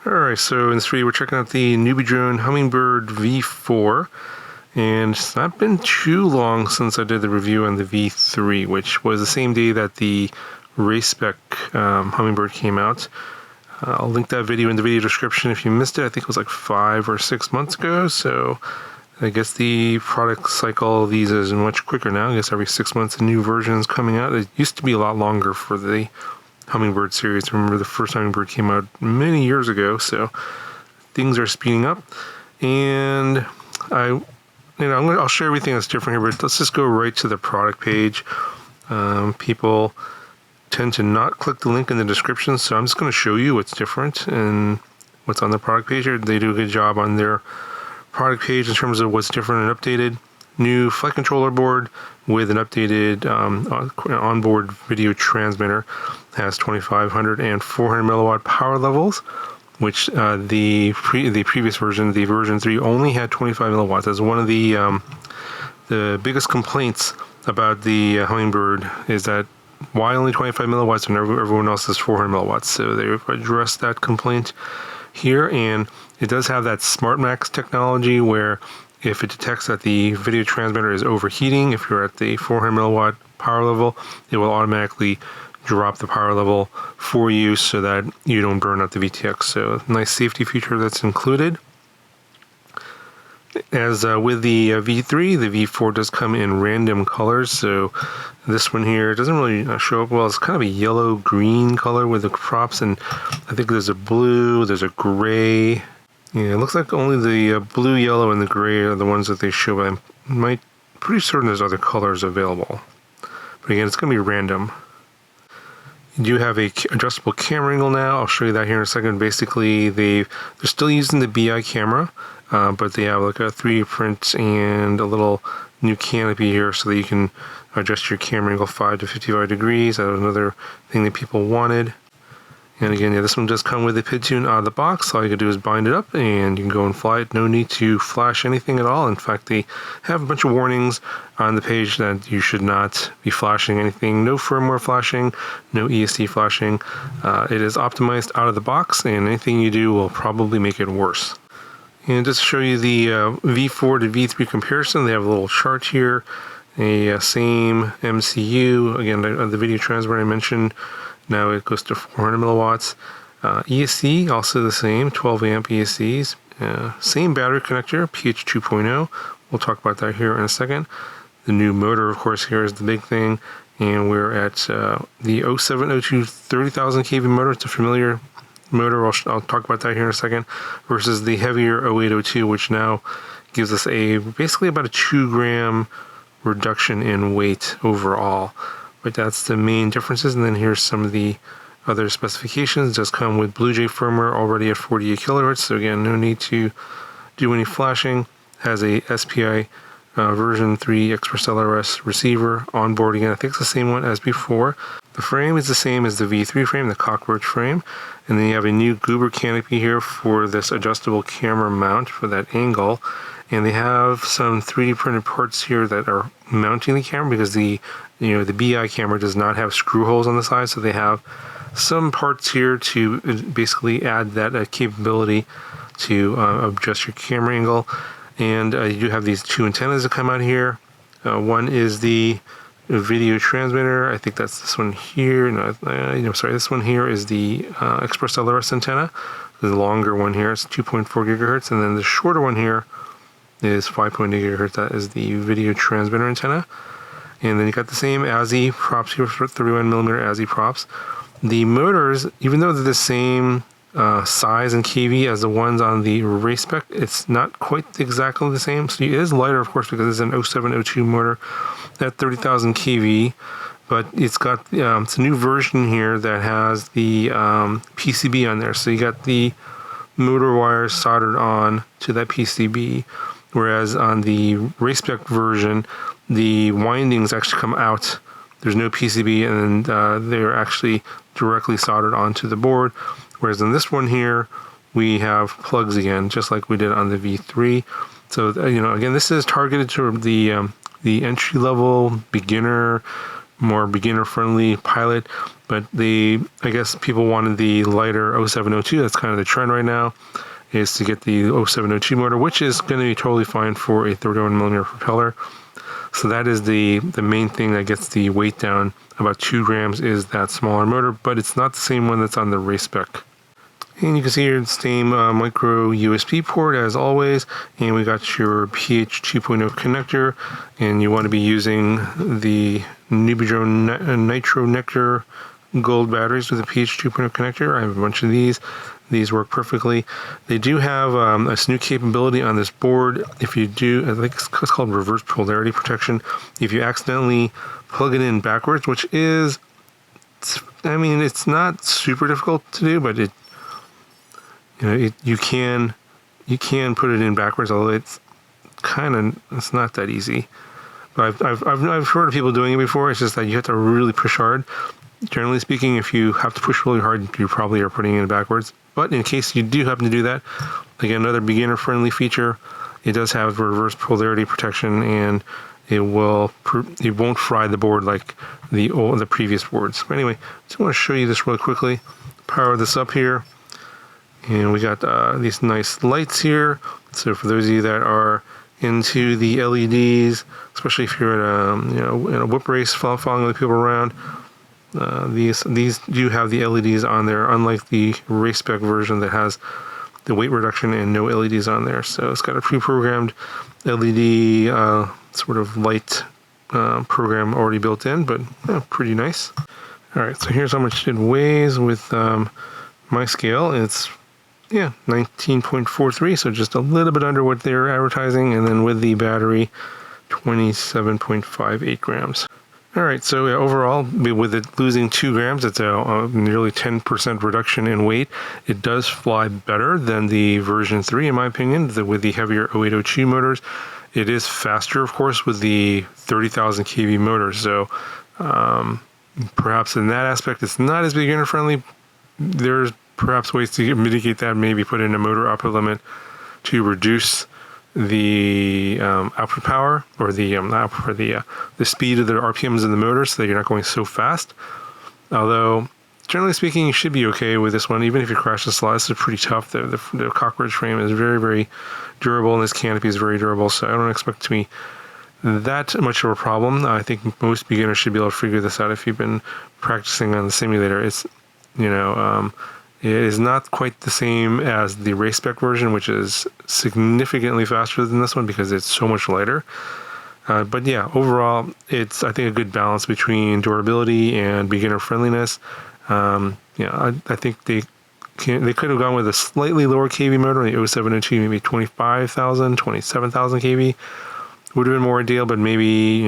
Alright, so in this video we're checking out the NewBeeDrone Hummingbird V4, and it's not been too long since I did the review on the V3, which was the same day that the race spec Hummingbird came out. I'll link that video in the video description if you missed it. I think it was like 5 or 6 months ago, so I guess the product cycle of these is much quicker now. I guess every 6 months a new version is coming out. It used to be a lot longer for the Hummingbird series. I remember the first Hummingbird came out many years ago, so things are speeding up. And I'll share everything that's different here, but let's just go right to the product page. People tend to not click the link in the description, so I'm just going to show you what's different and what's on the product page here. They do a good job on their product page in terms of what's different and updated. New flight controller board with an updated onboard video transmitter. Has 2500 and 400 milliwatt power levels, which the previous version, the version 3, only had 25 milliwatts. That's one of the biggest complaints about the Hummingbird, is that why only 25 milliwatts when everyone else is 400 milliwatts. So they've addressed that complaint here, and it does have that SmartMax technology where if it detects that the video transmitter is overheating, if you're at the 400 milliwatt power level, it will automatically drop the power level for you so that you don't burn out the VTX. So nice safety feature that's included. As with the V3, the V4 does come in random colors. So this one here doesn't really show up well. It's kind of a yellow-green color with the props, and I think there's a blue, there's a gray. Yeah, it looks like only the blue, yellow, and the gray are the ones that they show, but I'm pretty certain there's other colors available. But again, it's going to be random. You do have a adjustable camera angle now. I'll show you that here in a second. Basically, they're still using the BI camera, but they have like a 3D print and a little new canopy here so that you can adjust your camera angle 5 to 55 degrees. That was another thing that people wanted. And again, yeah, this one does come with a PID tune out of the box. All you can do is bind it up and you can go and fly it. No need to flash anything at all. In fact, they have a bunch of warnings on the page that you should not be flashing anything. No firmware flashing, no ESC flashing. It is optimized out of the box, and anything you do will probably make it worse. And just to show you the V4 to V3 comparison, they have a little chart here. A same MCU. Again, the video transmitter I mentioned. Now it goes to 400 milliwatts. ESC, also the same, 12 amp ESCs. Same battery connector, PH 2.0. We'll talk about that here in a second. The new motor, of course, here is the big thing. And we're at the 0702 30,000 kV motor. It's a familiar motor. I'll talk about that here in a second. Versus the heavier 0802, which now gives us basically about a 2 gram reduction in weight overall. But that's the main differences, and then here's some of the other specifications. It does come with BlueJay firmware already at 48 kilohertz, so again, no need to do any flashing. Has a SPI version 3 Express LRS receiver on board again. I think it's the same one as before. The frame is the same as the V3 frame, the cockroach frame, and then you have a new Goober canopy here for this adjustable camera mount for that angle. And they have some 3D printed parts here that are mounting the camera, because the BI camera does not have screw holes on the side, so they have some parts here to basically add that capability to adjust your camera angle. And you do have these 2 antennas that come out here. One is the video transmitter. I think that's this one here. This one here is the Express LRS antenna. The longer one here is 2.4 gigahertz, and then the shorter one here is 5.8 gigahertz. That is the video transmitter antenna. And then you got the same ASI props here, 31mm ASI props. The motors, even though they're the same size and kV as the ones on the race spec, it's not quite exactly the same. So it is lighter, of course, because it's an 0702 motor at 30,000 kV. But it's got it's a new version here that has the PCB on there. So you got the motor wires soldered on to that PCB. Whereas on the race spec version, the windings actually come out. There's no PCB, and they're actually directly soldered onto the board. Whereas in this one here, we have plugs again, just like we did on the V3. So again, this is targeted to the entry-level beginner more beginner-friendly pilot. But I guess people wanted the lighter 0702. That's kind of the trend right now, is to get the 0702 motor, which is going to be totally fine for a 31mm propeller. So that is the main thing that gets the weight down about 2 grams, is that smaller motor, but it's not the same one that's on the race spec. And you can see here the same micro USB port as always, and we got your pH 2.0 connector, and you want to be using the NewBeeDrone Nitro Nectar Gold batteries with a pH 2.0 connector. I have a bunch of these. These work perfectly. They do have a snoot capability on this board. If you do, I think it's called reverse polarity protection. If you accidentally plug it in backwards, which is, I mean, it's not super difficult to do, but you can put it in backwards, although it's not that easy. But I've heard of people doing it before. It's just that you have to really push hard. Generally speaking, if you have to push really hard, you probably are putting it in backwards. But in case you do happen to do that, again, another beginner-friendly feature. It does have reverse polarity protection, and it won't fry the board like the previous boards. But anyway, just want to show you this really quickly. Power this up here, and we got these nice lights here. So for those of you that are into the LEDs, especially if you're in a whip race following other people around, these do have the LEDs on there, unlike the race spec version that has the weight reduction and no LEDs on there. So it's got a pre-programmed LED sort of light program already built in, but pretty nice. All right, so here's how much it weighs with my scale. It's 19.43, so just a little bit under what they're advertising, and then with the battery, 27.58 grams. All right, so overall, with it losing 2 grams, it's a nearly 10% reduction in weight. It does fly better than the version 3, in my opinion, with the heavier 0802 motors. It is faster, of course, with the 30,000 kV motor. So perhaps in that aspect, it's not as beginner-friendly. There's perhaps ways to mitigate that, maybe put in a motor output limit to reduce the output power, or the speed of the RPMs in the motor, so that you're not going so fast. Although generally speaking, you should be okay with this one, even if you crash the slot. This is pretty tough. The cockroach frame is very, very durable, and this canopy is very durable, so I don't expect it to be that much of a problem. I think most beginners should be able to figure this out if you've been practicing on the simulator. It's it is not quite the same as the race spec version, which is significantly faster than this one because it's so much lighter. But yeah, overall, it's, I think, a good balance between durability and beginner friendliness. I think they could have gone with a slightly lower kV motor, the 0702, maybe 25,000, 27,000 kV would have been more ideal, but maybe,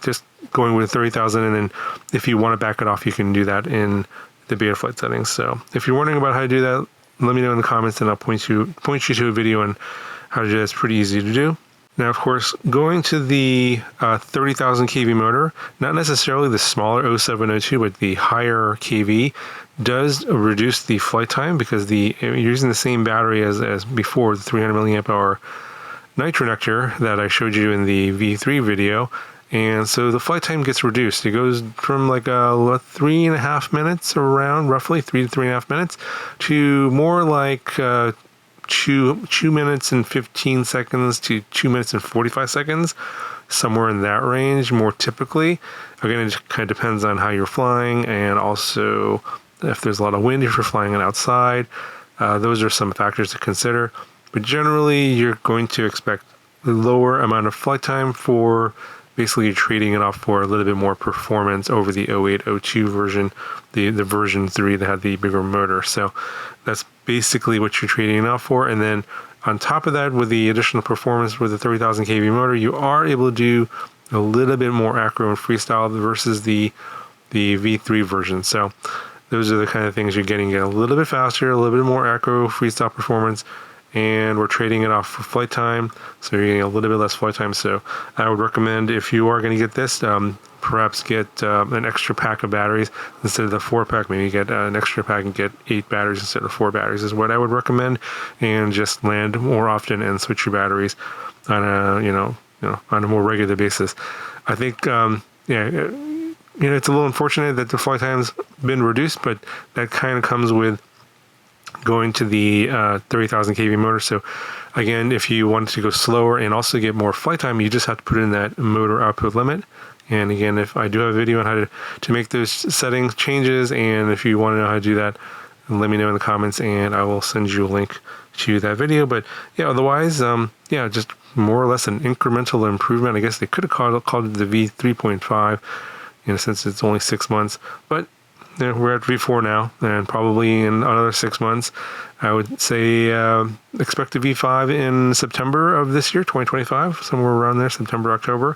just going with 30,000, and then if you want to back it off, you can do that in the beta flight settings. So if you're wondering about how to do that, let me know in the comments, and I'll point you to a video on how to do that. It's pretty easy to do. Now, of course, going to the 30,000 kV motor, not necessarily the smaller 0702, but the higher kV, does reduce the flight time, because you're using the same battery as before, the 300 milliamp hour Nitro Nectar that I showed you in the V3 video. And so the flight time gets reduced. It goes from like 3.5 minutes around, roughly 3 to 3.5 minutes, to more like 2 minutes and 15 seconds to 2 minutes and 45 seconds, somewhere in that range, more typically. Again, it kind of depends on how you're flying, and also if there's a lot of wind, if you're flying outside. Those are some factors to consider. But generally, you're going to expect a lower amount of flight time for basically trading it off for a little bit more performance over the 0802 version, the version 3 that had the bigger motor. So that's basically what you're trading it off for. And then on top of that, with the additional performance with the 30,000 kV motor, you are able to do a little bit more acro and freestyle versus the V3 version. So those are the kind of things you're getting a little bit faster, a little bit more acro freestyle performance, and we're trading it off for flight time, so you're getting a little bit less flight time. So I would recommend, if you are going to get this, perhaps get an extra pack of batteries instead of the 4-pack. Maybe get an extra pack and get 8 batteries instead of 4 batteries is what I would recommend, and just land more often and switch your batteries on a on a more regular basis. I think yeah, it's a little unfortunate that the flight time's been reduced, but that kind of comes with going to the 30,000 kV motor. So again, if you want to go slower and also get more flight time, you just have to put in that motor output limit. And again, if I do have a video on how to make those settings changes, and if you want to know how to do that, let me know in the comments and I will send you a link to that video. But yeah, otherwise, yeah, just more or less an incremental improvement. I guess they could have called it the V3.5, since it's only 6 months, but we're at V4 now, and probably in another 6 months, I would say expect a V5 in September of this year, 2025, somewhere around there, September, October.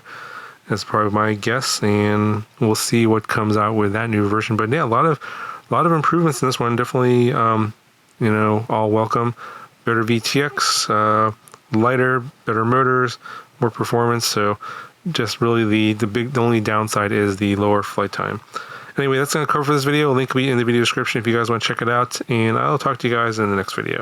That's probably my guess, and we'll see what comes out with that new version. But yeah, a lot of improvements in this one. Definitely, all welcome. Better VTX, lighter, better motors, more performance. So just really the only downside is the lower flight time. Anyway, that's going to cover for this video. A link will be in the video description if you guys want to check it out, and I'll talk to you guys in the next video.